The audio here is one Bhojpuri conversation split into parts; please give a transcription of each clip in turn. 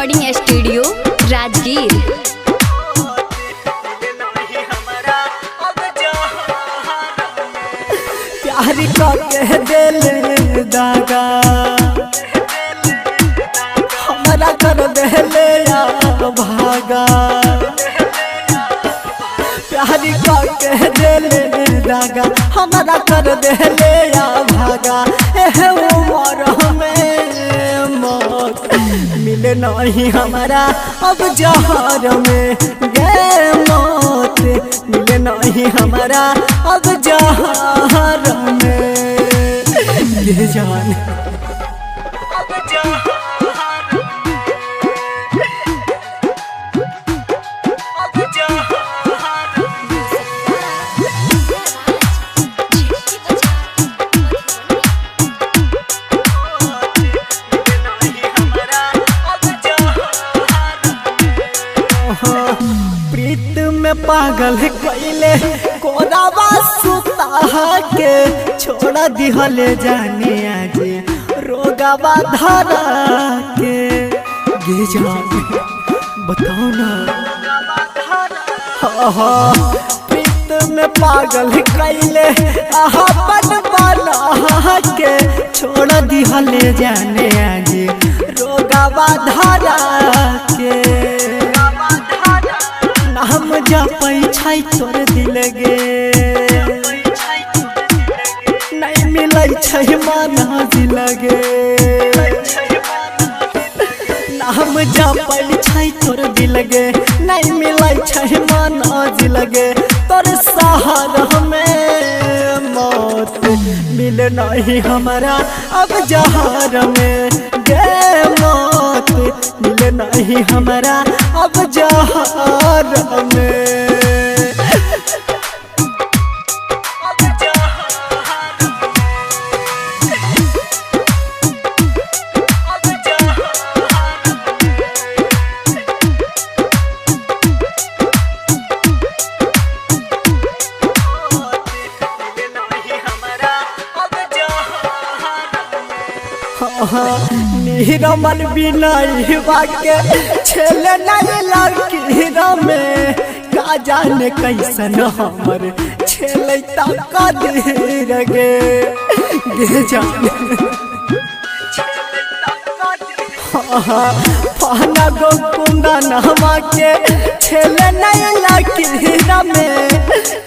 Recording studio Rajgir. प्यार के दिल दागा हमारा कर देले या भागा। प्यार के दिल दागा हमारा कर देले या भागा। एह उम्र में मौत मिले नहीं हमारा अब जहर में गे मौत मिले नहीं हमारा अब जहर में ये जान अब जहर प्रीत में पागल कैले कोरावा सुता के छोड़ा दिहले जाने आज रोगावा धरा के। गे जान बताओ ना प्रीत में पागल कैले अपन बना के छोड़ा दिहले जाने आज रोगावा धरा के। हम जा पैछाई तोर दिल गे नहीं मिलै छै माना दिल गे। हम जा पैछाई तोर दिल गे नहीं मिलै छै माना दिल गे। तोर सहारा में मौत मिल नहीं हमारा अब जहर में गे मौत मिल नहीं हमारा अब जहर में। निरमल बिनाई बाके छेले नहीं लकीरा में का जाने कैसन हमर छेले तक देर गे गे जाने पाना गो कुंदा नामा के छेले नहीं लकीरा में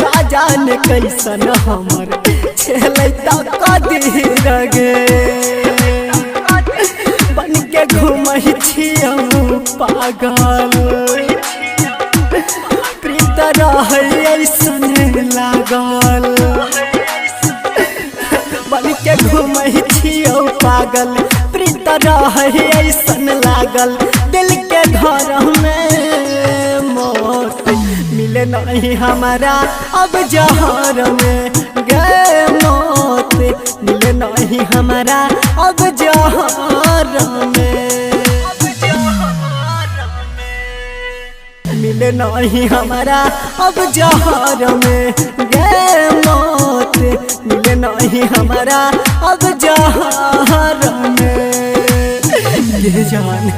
का जाने कैसन हमर छेले तक देर गे। घूमई छियौ पागल प्रीत ऐसन लागल बन के घूमई छियौ पागल प्रीत ऐसन लागल। दिल के घर में मौत मिले नहीं हमारा अब जहर में गे मौत मिले नहीं हमारा अब जहर में। मिले नहीं हमारा अब जहर में गे मौत मिले नहीं हमारा अब जहर में ये जान।